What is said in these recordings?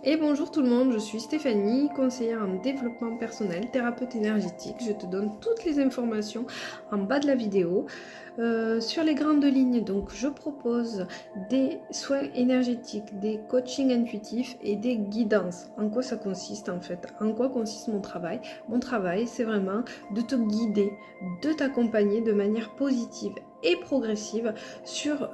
Et bonjour tout le monde, je suis Stéphanie, conseillère en développement personnel, thérapeute énergétique. Je te donne toutes les informations en bas de la vidéo. Sur les grandes lignes, donc je propose des soins énergétiques, des coachings intuitifs et des guidances. En quoi ça consiste en fait? En quoi consiste mon travail? Mon travail, c'est vraiment de te guider, de t'accompagner de manière positive et progressive sur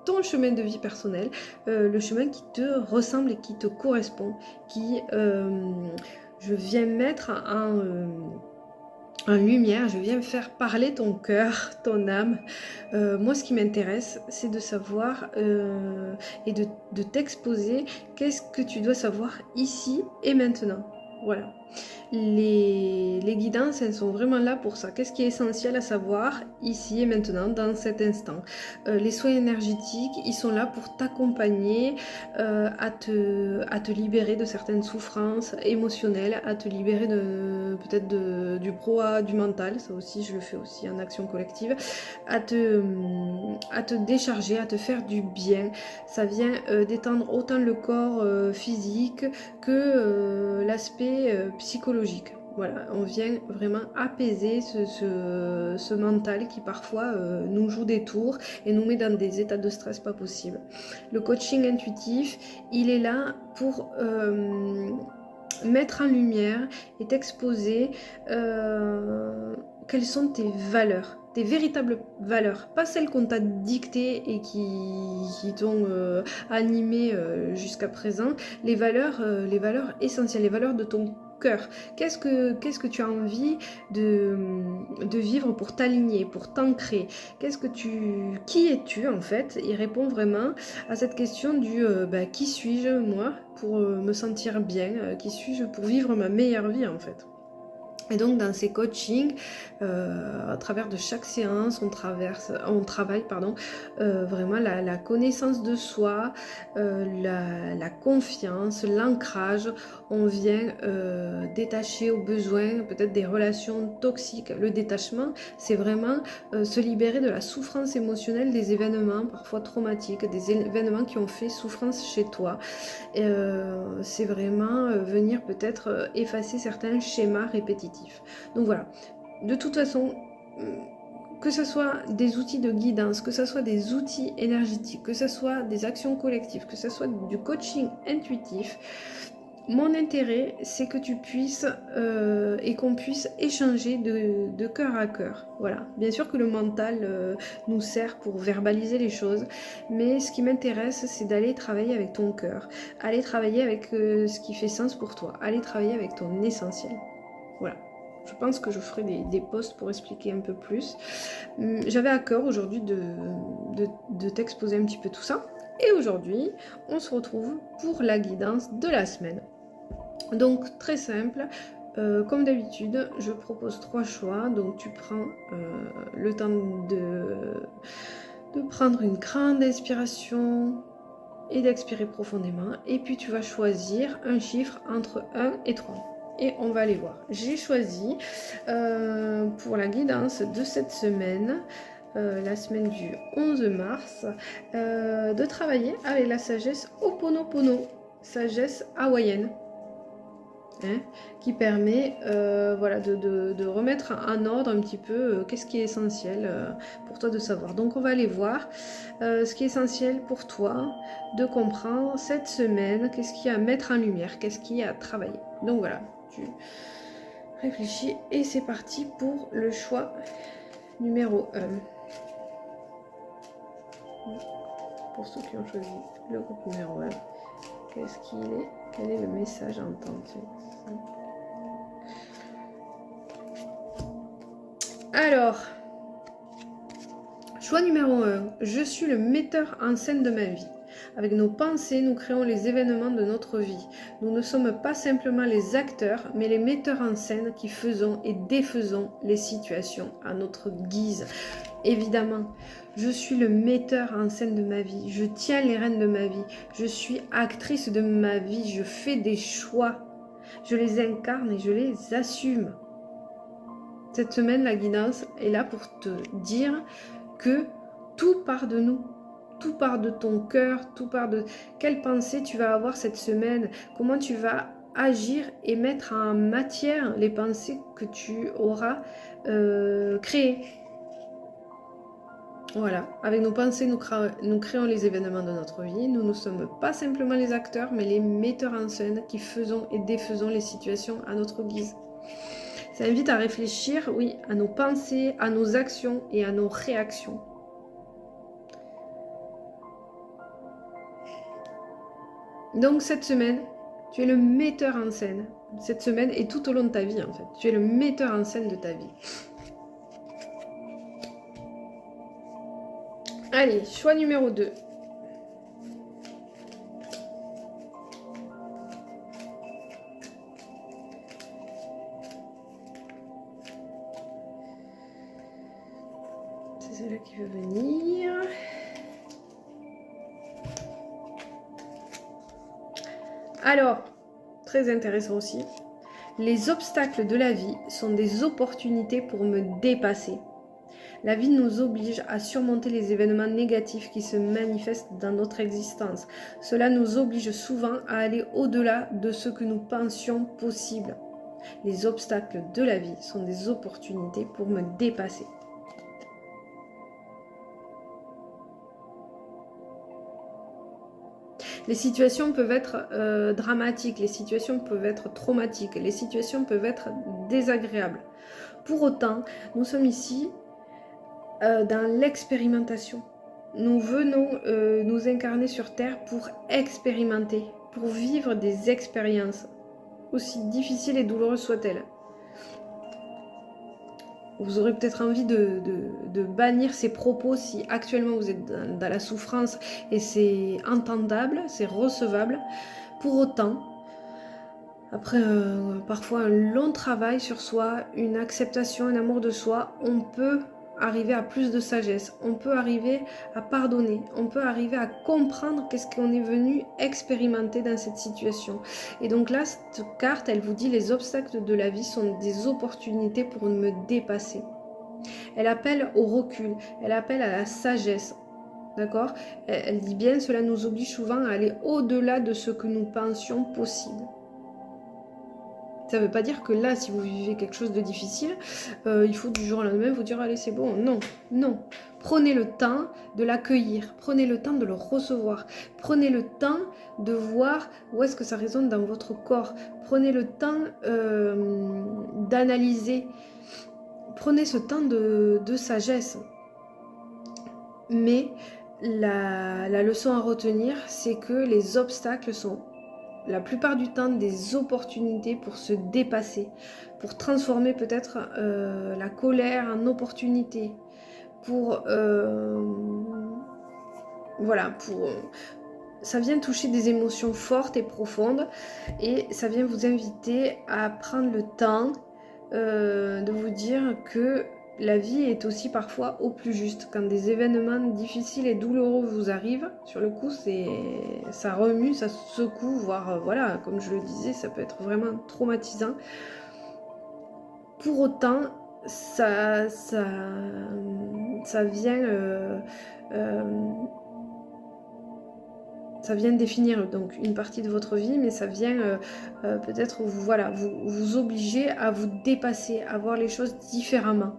ton chemin de vie personnel, le chemin qui te ressemble et qui te correspond, qui je viens mettre en lumière, je viens faire parler ton cœur, ton âme. Moi, ce qui m'intéresse, c'est de savoir et de t'exposer qu'est-ce que tu dois savoir ici et maintenant. Voilà. Les guidances, elles sont vraiment là pour ça. Qu'est-ce qui est essentiel à savoir ici et maintenant, dans cet instant? Les soins énergétiques, ils sont là pour t'accompagner à te libérer de certaines souffrances émotionnelles, à te libérer peut-être du brouhaha du mental, ça aussi je le fais aussi en action collective, à te décharger, à te faire du bien. Ça vient détendre autant le corps physique que l'aspect psychologique. Voilà, on vient vraiment apaiser ce mental qui parfois nous joue des tours et nous met dans des états de stress pas possibles. Le coaching intuitif, il est là pour mettre en lumière et t'exposer quelles sont tes valeurs, tes véritables valeurs, pas celles qu'on t'a dictées et qui t'ont animé jusqu'à présent, les valeurs essentielles, les valeurs de ton cœur. Qu'est-ce que tu as envie de vivre pour t'aligner, pour t'ancrer? Qui es-tu en fait? Il répond vraiment à cette question du qui suis-je moi pour me sentir bien, qui suis-je pour vivre ma meilleure vie en fait. Et donc dans ces coachings, à travers de chaque séance, on travaille vraiment la connaissance de soi, la confiance, l'ancrage. On vient détacher aux besoins peut-être des relations toxiques. Le détachement, c'est vraiment se libérer de la souffrance émotionnelle des événements parfois traumatiques, des événements qui ont fait souffrance chez toi. C'est vraiment venir peut-être effacer certains schémas répétitifs. Donc voilà, de toute façon, que ce soit des outils de guidance, que ce soit des outils énergétiques, que ce soit des actions collectives, que ce soit du coaching intuitif, mon intérêt, c'est que tu puisses et qu'on puisse échanger de cœur à cœur. Voilà. Bien sûr que le mental nous sert pour verbaliser les choses, mais ce qui m'intéresse, c'est d'aller travailler avec ton cœur, aller travailler avec ce qui fait sens pour toi, aller travailler avec ton essentiel. Voilà. Je pense que je ferai des posts pour expliquer un peu plus. J'avais à cœur aujourd'hui de t'exposer un petit peu tout ça. Et aujourd'hui, on se retrouve pour la guidance de la semaine. Donc très simple, comme d'habitude, je propose 3 choix. Donc tu prends le temps de prendre une grande inspiration et d'expirer profondément. Et puis tu vas choisir un chiffre entre 1 et 3. Et on va aller voir. J'ai choisi pour la guidance de cette semaine, la semaine du 11 mars, de travailler avec la sagesse Ho'oponopono, sagesse hawaïenne. Qui permet voilà, de remettre en ordre un petit peu qu'est-ce qui est essentiel pour toi de savoir. Donc on va aller voir ce qui est essentiel pour toi de comprendre cette semaine, qu'est-ce qu'il y a à mettre en lumière, qu'est-ce qu'il y a à travailler. Donc voilà, tu réfléchis et c'est parti pour le choix numéro 1. Pour ceux qui ont choisi le groupe numéro 1, qu'est-ce qu'il est? Quel est le message à entendre? Alors, choix numéro 1. Je suis le metteur en scène de ma vie. Avec nos pensées, nous créons les événements de notre vie. Nous ne sommes pas simplement les acteurs, mais les metteurs en scène qui faisons et défaisons les situations à notre guise. Évidemment, je suis le metteur en scène de ma vie. Je tiens les rênes de ma vie. Je suis actrice de ma vie. Je fais des choix. Je les incarne et je les assume. Cette semaine, la guidance est là pour te dire que tout part de nous. tout part de ton cœur, tout part de quelle pensée tu vas avoir cette semaine, comment tu vas agir et mettre en matière les pensées que tu auras créées. Voilà, avec nos pensées, nous créons les événements de notre vie. Nous ne sommes pas simplement les acteurs, mais les metteurs en scène qui faisons et défaisons les situations à notre guise. Ça invite à réfléchir, oui, à nos pensées, à nos actions et à nos réactions. Donc cette semaine, tu es le metteur en scène. Cette semaine et tout au long de ta vie, en fait. Tu es le metteur en scène de ta vie. Allez, choix numéro 2. C'est celle-là qui veut venir. Alors, très intéressant aussi. Les obstacles de la vie sont des opportunités pour me dépasser. La vie nous oblige à surmonter les événements négatifs qui se manifestent dans notre existence. Cela nous oblige souvent à aller au-delà de ce que nous pensions possible. Les obstacles de la vie sont des opportunités pour me dépasser. Les situations peuvent être dramatiques, les situations peuvent être traumatiques, les situations peuvent être désagréables. Pour autant, nous sommes ici dans l'expérimentation. Nous venons nous incarner sur Terre pour expérimenter, pour vivre des expériences, aussi difficiles et douloureuses soient-elles. Vous aurez peut-être envie de bannir ces propos si actuellement vous êtes dans la souffrance, et c'est entendable, c'est recevable. Pour autant, après parfois un long travail sur soi, une acceptation, un amour de soi, on peut arriver à plus de sagesse, on peut arriver à pardonner, on peut arriver à comprendre qu'est-ce qu'on est venu expérimenter dans cette situation. Et donc là, cette carte, elle vous dit les obstacles de la vie sont des opportunités pour me dépasser. Elle appelle au recul, elle appelle à la sagesse. D'accord ? Elle dit bien, cela nous oblige souvent à aller au-delà de ce que nous pensions possible. Ça ne veut pas dire que là, si vous vivez quelque chose de difficile, il faut du jour au lendemain vous dire « Allez, c'est bon ». Non, non. Prenez le temps de l'accueillir. Prenez le temps de le recevoir. Prenez le temps de voir où est-ce que ça résonne dans votre corps. Prenez le temps d'analyser. Prenez ce temps de sagesse. Mais la leçon à retenir, c'est que les obstacles sont la plupart du temps des opportunités pour se dépasser, pour transformer peut-être la colère en opportunité, pour voilà, ça vient toucher des émotions fortes et profondes, et ça vient vous inviter à prendre le temps de vous dire que la vie est aussi parfois au plus juste. Quand des événements difficiles et douloureux vous arrivent, sur le coup, ça remue, ça secoue, voire, voilà, comme je le disais, ça peut être vraiment traumatisant. Pour autant, ça vient définir donc une partie de votre vie, mais ça vient peut-être voilà, vous obliger à vous dépasser, à voir les choses différemment.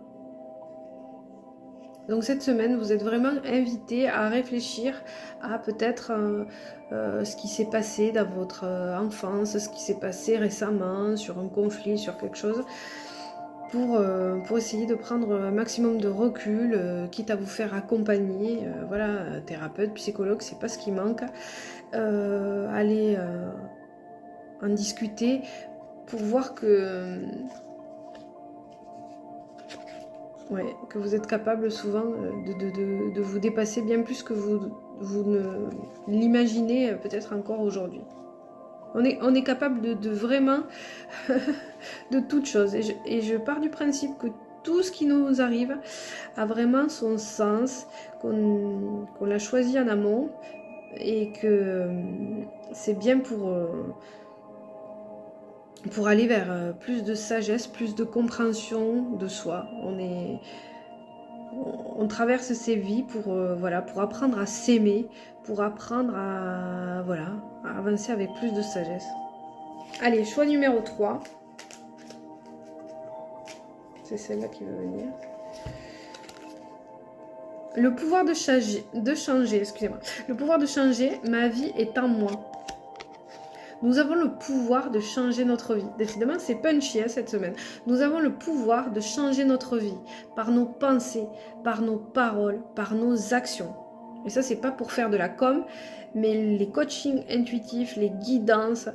Donc cette semaine, vous êtes vraiment invité à réfléchir à peut-être ce qui s'est passé dans votre enfance, ce qui s'est passé récemment, sur un conflit, sur quelque chose, pour essayer de prendre un maximum de recul, quitte à vous faire accompagner, voilà, thérapeute, psychologue, c'est pas ce qui manque. Allez en discuter pour voir que vous êtes capable souvent de vous dépasser bien plus que vous ne l'imaginez peut-être encore aujourd'hui. On est capable de vraiment de toute chose. Et je pars du principe que tout ce qui nous arrive a vraiment son sens, qu'on l'a choisi en amont, et que c'est bien pour aller vers plus de sagesse, plus de compréhension de soi. on traverse ces vies pour, voilà, pour apprendre à s'aimer, pour apprendre à, voilà, à avancer avec plus de sagesse. Allez, choix numéro 3. C'est celle-là qui veut venir. Le pouvoir de changer, excusez-moi. Le pouvoir de changer, ma vie est en moi. Nous avons le pouvoir de changer notre vie. Décidément, c'est punchy hein, cette semaine. Nous avons le pouvoir de changer notre vie par nos pensées, par nos paroles, par nos actions. Et ça, c'est pas pour faire de la com, mais les coachings intuitifs, les guidances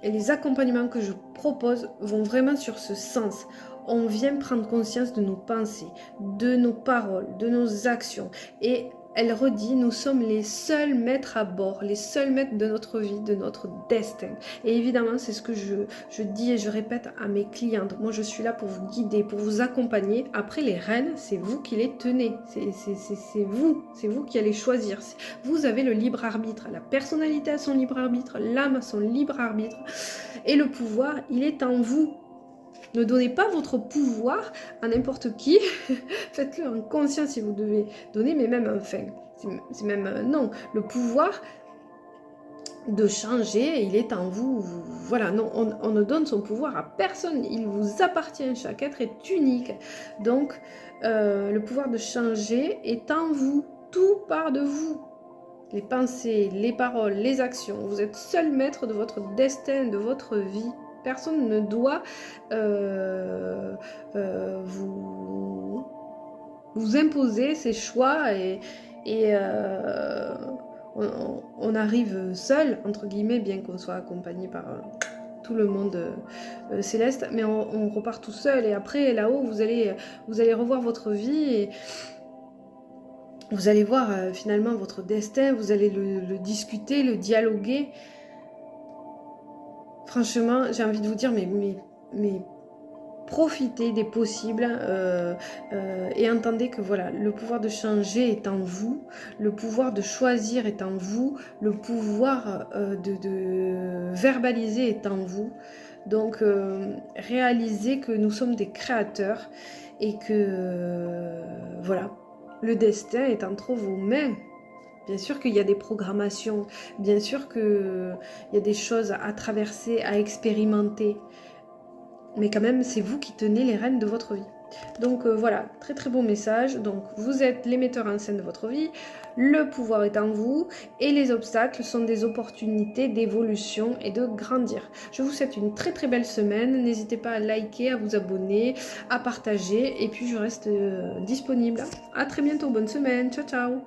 et les accompagnements que je propose vont vraiment sur ce sens. On vient prendre conscience de nos pensées, de nos paroles, de nos actions. Et elle redit, nous sommes les seuls maîtres à bord, les seuls maîtres de notre vie, de notre destin. Et évidemment, c'est ce que je dis et je répète à mes clientes. Moi, je suis là pour vous guider, pour vous accompagner. Après, les rênes, c'est vous qui les tenez. C'est vous qui allez choisir. Vous avez le libre arbitre. La personnalité a son libre arbitre, l'âme a son libre arbitre. Et le pouvoir, il est en vous. Ne donnez pas votre pouvoir à n'importe qui. Faites-le en conscience si vous devez donner, mais même enfin. C'est même non. Le pouvoir de changer, il est en vous. Voilà, non, on ne donne son pouvoir à personne. Il vous appartient. Chaque être est unique. Donc, le pouvoir de changer est en vous. Tout part de vous. Les pensées, les paroles, les actions. Vous êtes seul maître de votre destin, de votre vie. Personne ne doit vous imposer ses choix et on arrive seul, entre guillemets, bien qu'on soit accompagné par tout le monde céleste, mais on repart tout seul et après là-haut vous allez revoir votre vie et vous allez voir finalement votre destin, vous allez le discuter, le dialoguer. Franchement, j'ai envie de vous dire, mais profitez des possibles et entendez que voilà, le pouvoir de changer est en vous, le pouvoir de choisir est en vous, le pouvoir de verbaliser est en vous. Donc, réalisez que nous sommes des créateurs et que voilà, le destin est entre vos mains. Bien sûr qu'il y a des programmations, bien sûr qu'il y a des choses à traverser, à expérimenter. Mais quand même, c'est vous qui tenez les rênes de votre vie. Donc voilà, très très beau message. Donc vous êtes les metteurs en scène de votre vie, le pouvoir est en vous et les obstacles sont des opportunités d'évolution et de grandir. Je vous souhaite une très très belle semaine. N'hésitez pas à liker, à vous abonner, à partager et puis je reste disponible. À très bientôt, bonne semaine, ciao ciao.